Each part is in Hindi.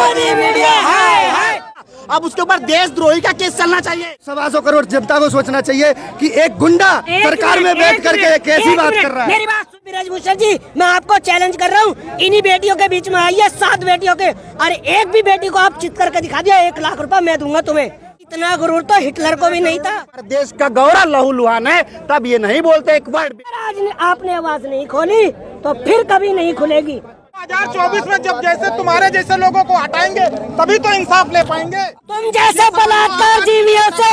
मोदी मीडिया है। अब उसके ऊपर देशद्रोही का केस चलना चाहिए। 125 करोड़ जनता को सोचना चाहिए कि एक गुंडा सरकार में बैठ करके कैसी बात कर रहा है। मेरी बात सुन ब्रजभूषण जी, मैं आपको चैलेंज कर रहा हूँ, इन्हीं बेटियों के बीच में आइए, 7 बेटियों के, अरे एक भी बेटी को आप चित करके दिखा दिया, 1 लाख रुपए मैं दूंगा तुम्हें। इतना गुरूर तो हिटलर को भी नहीं था। देश का गौरव लहूलुहान है, तब ये नहीं बोलते एक वर्ड। आज आपने आवाज नहीं खोली तो फिर कभी नहीं खुलेगी। 2024 में जब जैसे तुम्हारे जैसे लोगों को हटाएंगे तभी तो इंसाफ ले पाएंगे। तुम जैसे बलात्कार जीवियों से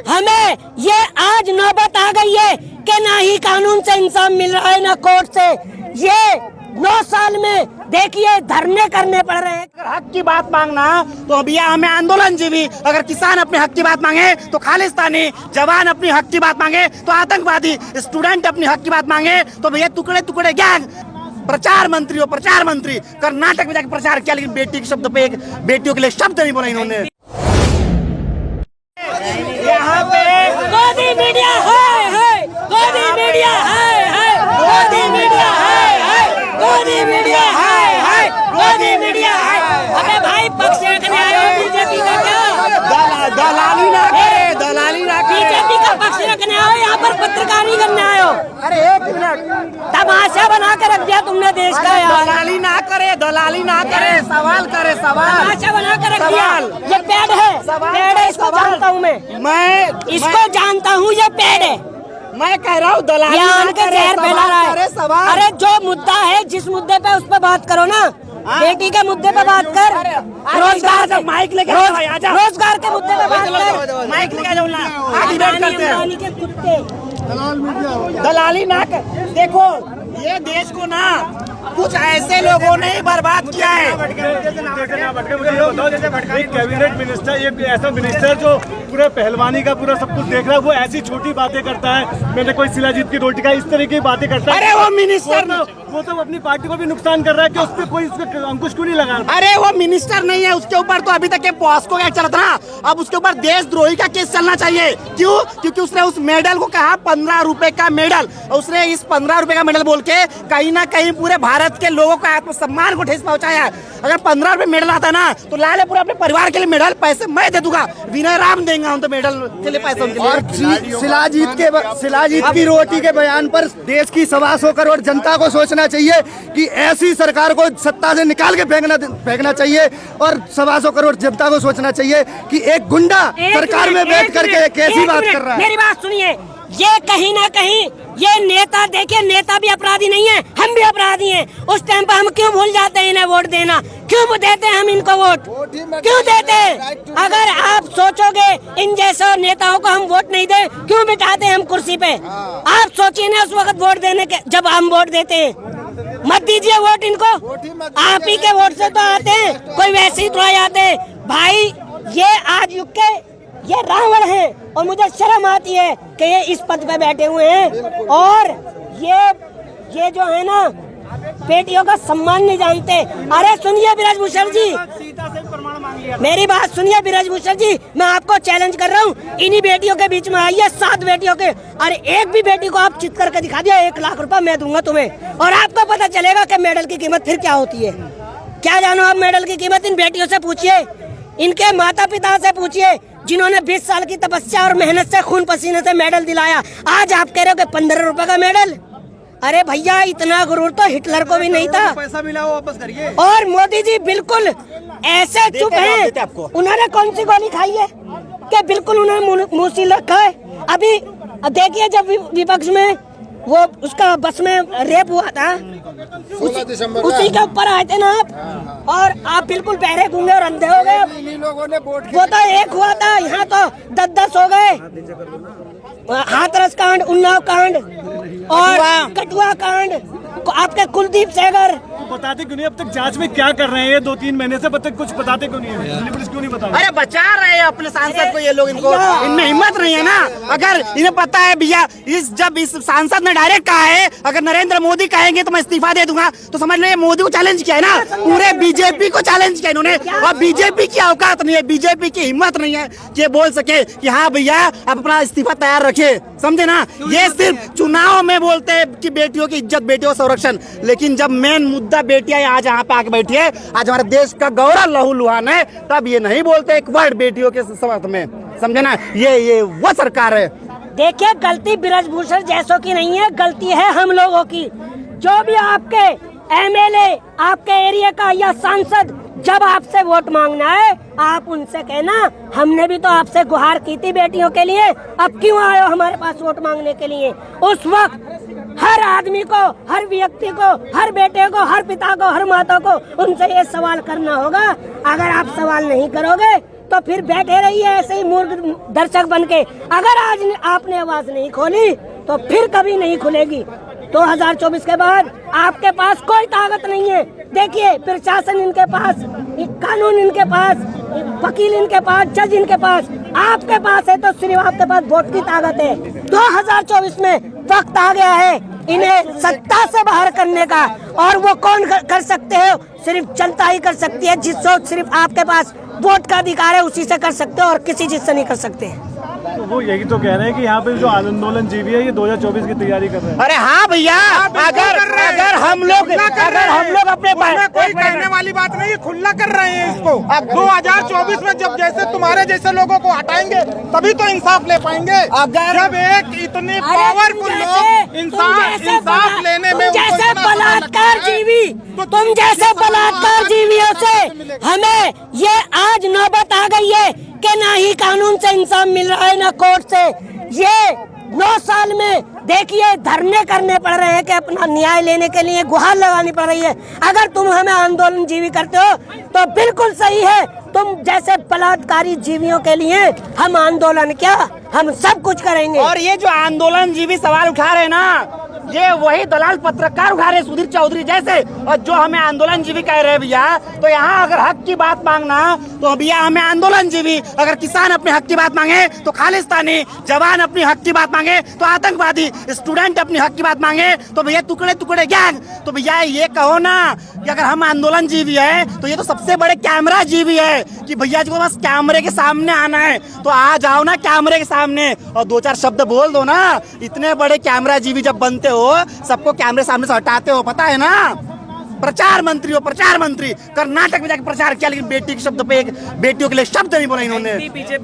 हमें ये आज नौबत आ गई है कि ना ही कानून से इंसाफ मिल रहा है ना कोर्ट से। ये 9 साल में देखिए धरने करने पड़ रहे हैं। अगर हक की बात मांगना तो भैया हमें आंदोलन जीवी, अगर किसान अपने हक की बात मांगे तो खालिस्तानी, जवान अपनी हक की बात मांगे तो आतंकवादी, स्टूडेंट अपनी हक की बात मांगे तो भैया टुकड़े टुकड़े गैंग। प्रचार मंत्री हो, प्रचार मंत्री, कर्नाटक में जाकर प्रचार किया लेकिन बेटी के शब्द पे, एक बेटियों के लिए शब्द नहीं बोला इन्होंने। यहाँ पे मोदी मीडिया है, मोदी मीडिया है, मोदी मीडिया है, मोदी मीडिया है, मोदी मीडिया है। अबे भाई पक्ष रखने आए हो बीजेपी का क्या? दलाली ना करे, दलाली ना करे। बीजेपी का पक्ष रखने आए, यहाँ पर पत्रकारी करने आए हो। अरे 1 मिनट, तमाशा बना के रख दिया तुमने देश का यार। दलाली ना करे, दलाली ना करे, सवाल करे, सवाल। तमाशा बना के रख दिया। ये पेड़ है, पेड़ है, इसको जानता हूँ मैं इसको जानता हूँ, ये पेड़ है। मैं कह रहा हूँ दलाली यहाँ के जहर फैला रहा है। सवाल। अरे जो मुद्दा है, जिस मुद्दे पे उस पे बात करो ना, बेटी के मुद्दे पे बात कर, रोजगार के, माइक लेके रोजगार के मुद्दे पे बात कर, माइक लेके जाओ ना, डिबेट करते हैं। के कुत्ते दलाली ना कर। देखो ये देश को ना कुछ ऐसे लोगों ने ही बर्बाद किया है। एक कैबिनेट मिनिस्टर, एक ऐसा मिनिस्टर जो पूरा पहलवानी का पूरा सब कुछ देख रहा है, वो ऐसी छोटी बातें करता है, मैंने कोई शिलाजीत की रोटी का, इस तरह की बातें करता है। अरे वो मिनिस्टर, वो तो अपनी पार्टी को भी नुकसान कर रहा है कि उस पर कोई अंकुश क्यों नहीं लगा। अरे वो मिनिस्टर नहीं है, उसके ऊपर तो अभी तक पॉस्को एक्ट चला था ना, अब उसके ऊपर देशद्रोही का केस चलना चाहिए। क्यों? क्योंकि उसने उस मेडल को कहा 15 रुपए का मेडल, उसने इस 15 रुपए का मेडल बोल के कहीं ना कहीं पूरे भारत के लोगों का आत्मसम्मान को ठेस पहुंचाया। अगर 15 रुपए मेडल आता ना तो लाले पूरे अपने परिवार के लिए मेडल पैसे मैं दे दूंगा, विनय राम देंगे हम तो मेडल के लिए पैसे उनके लिए। और शिलाजीत की रोटी के बयान पर देश की 125 करोड़ जनता को सोचना चाहिए कि ऐसी सरकार को सत्ता से निकाल के फेंकना चाहिए। और 125 करोड़ जनता को सोचना चाहिए कि एक गुंडा सरकार में बैठ करके कैसी बात कर रहा है। मेरी बात सुनिए, ये कहीं ना कहीं ये नेता, देखिए नेता भी अपराधी नहीं है, हम भी अपराधी हैं। उस टाइम पर हम क्यों भूल जाते हैं इन्हें वोट देना? क्यों देते हैं हम इनको वोट? क्यों देते हैं? अगर आप सोचोगे इन जैसे नेताओं को हम वोट नहीं दे, क्यों बिठाते हैं हम कुर्सी पे? आप सोचिए ना उस वक्त वोट देने के, जब हम वोट देते हैं। मत दीजिए वोट इनको, आप ही के वोट से तो आते हैं, कोई वैसे ही थोड़ा आते हैं। भाई ये आज युग के ये रावण है और मुझे शर्म आती है कि ये इस पद पे बैठे हुए हैं और ये जो है ना बेटियों का सम्मान नहीं जानते। अरे सुनिए ब्रजभूषण जी, मेरी बात सुनिए ब्रजभूषण जी, मैं आपको चैलेंज कर रहा हूँ, इन्हीं बेटियों के बीच में आइए, 7 बेटियों के, अरे एक भी बेटी को आप चित करके दिखा दिया, 1 लाख रुपए मैं दूंगा तुम्हें। और आपको पता चलेगा कि मेडल की कीमत फिर क्या होती है। क्या जानो आप मेडल की कीमत? इन बेटियों से पूछिए, इनके माता पिता से पूछिए, जिन्होंने 20 साल की तपस्या और मेहनत से खून पसीने से मेडल दिलाया। आज आप कह रहे हो कि 15 रुपए का मेडल? अरे भैया इतना गुरूर तो हिटलर को भी नहीं था। पैसा मिला वो वापस करिए। और मोदी जी बिल्कुल ऐसे चुप हैं, उन्होंने कौन सी गोली खाई है कि बिल्कुल उन्होंने मुंह सील रखा है। अभी देखिए जब विपक्ष में वो उसका बस में रेप हुआ था, उसी के ऊपर आए थे ना आप, और आप बिल्कुल बहरे गूंगे और अंधे हो गए। लोगों ने वोट वो तो 1 हुआ था, यहाँ तो 10-10 हो गए। हाथरस कांड, उन्नाव कांड और कठुआ कांड, आपके कुलदीप सेंगर बताते क्यों नहीं? अब तक जांच में क्या कर रहे हैं ये 2-3 महीने से, पता कुछ बताते क्यों नहीं है? दिल्ली पुलिस क्यों नहीं बता रही? अरे बचा रहे हैं अपने सांसद को ये लोग, इनको इनमें हिम्मत नहीं है ना। अगर इन्हें पता है भैया जब इस सांसद ने डायरेक्ट कहा है अगर नरेंद्र मोदी कहेंगे तो मैं इस्तीफा दे दूंगा, तो समझ लो ये मोदी को चैलेंज किया है ना, पूरे बीजेपी को चैलेंज किया इन्होंने। और बीजेपी की औकात नहीं है, बीजेपी की हिम्मत नहीं है कि ये बोल सके कि हाँ भैया आप अपना इस्तीफा तैयार रखिए, समझे ना। ये सिर्फ चुनाव में बोलते हैं कि बेटियों की इज्जत, बेटियों का संरक्षण, लेकिन जब मेन मुद्दा शुद्धा बेटियां आज यहाँ पे आके बैठी है, आज हमारे देश का गौरव लहू लुहान है, तब ये नहीं बोलते एक वर्ड बेटियों के समर्थ में, समझे ना। ये वो सरकार है। देखिए, गलती ब्रजभूषण जैसों की नहीं है, गलती है हम लोगों की। जो भी आपके एमएलए, आपके एरिया का या सांसद जब आपसे वोट मांगना है, आप उनसे कहना हमने भी तो आपसे गुहार की थी बेटियों के लिए, अब क्यों आए हो हमारे पास वोट मांगने के लिए। उस वक्त हर आदमी को, हर व्यक्ति को, हर बेटे को, हर पिता को, हर माता को उनसे ये सवाल करना होगा। अगर आप सवाल नहीं करोगे तो फिर बैठे रहिए ऐसे ही मूर्ख दर्शक बनके। अगर आज आपने आवाज नहीं खोली तो फिर कभी नहीं खुलेगी। 2024 के बाद आपके पास कोई ताकत नहीं है। देखिए, प्रशासन इनके पास, कानून इनके पास, वकील इनके पास, जज इनके पास, आपके पास है तो सिर्फ आपके पास वोट की ताकत है। 2024 में वक्त आ गया है इन्हें सत्ता से बाहर करने का, और वो कौन कर सकते हो? सिर्फ जनता ही कर सकती है, जिससे सिर्फ आपके पास वोट का अधिकार है, उसी से कर सकते हो और किसी चीज से नहीं कर सकते। तो वो यही तो कह रहे हैं कि यहाँ पे जो आंदोलन जीवी है ये 2024 की तैयारी कर रहे हैं। अरे हाँ भैया, अगर हम लोग अपने कोई कहने वाली बात नहीं, खुला कर रहे हैं इसको। 2024 में जब जैसे तुम्हारे जैसे लोगों को हटाएंगे तभी तो इंसाफ ले पाएंगे। जब एक इतने पावरफुल लोग इंसाफ लेने में, जैसे बलात्कार जीवी, तुम जैसे बलात्कार जीवियों से हमें ये आज नौबत आ गई है कि ना ही कानून से इंसाफ मिल रहा है ना कोर्ट से। ये 9 साल में देखिए धरने करने पड़ रहे हैं कि अपना न्याय लेने के लिए गुहार लगानी पड़ रही है। अगर तुम हमें आंदोलन जीवी करते हो तो बिल्कुल सही है, तुम जैसे बलात्कारी जीवियों के लिए हम आंदोलन क्या, हम सब कुछ करेंगे। और ये जो आंदोलन जीवी सवाल उठा रहे हैं ना, ये वही दलाल पत्रकार उठा रहे सुधीर चौधरी जैसे, और जो हमें आंदोलन जीवी कह रहे हैं भैया। तो यहाँ अगर हक की बात मांगना तो भैया हमें आंदोलन जीवी, अगर किसान अपने हक की बात मांगे तो खालिस्तानी, जवान अपनी हक की बात मांगे तो आतंकवादी, स्टूडेंट अपनी हक की बात मांगे तो भैया टुकड़े टुकड़े गैंग। तो भैया ये कहो ना कि अगर हम आंदोलन जीवी है तो ये तो सबसे बड़े कैमरा जीवी है कि भैया जी को बस कैमरे के सामने आना है तो आ जाओ ना कैमरे के सामने और 2-4 शब्द बोल दो ना। इतने बड़े कैमरा जीवी जब बनते हो, सबको कैमरे सामने से हटाते हो, पता है ना। प्रचार मंत्री हो, प्रचार मंत्री, कर्नाटक में जाकर प्रचार किया लेकिन बेटी के शब्द पे, एक बेटियों के लिए शब्द नहीं बोला इन्होंने।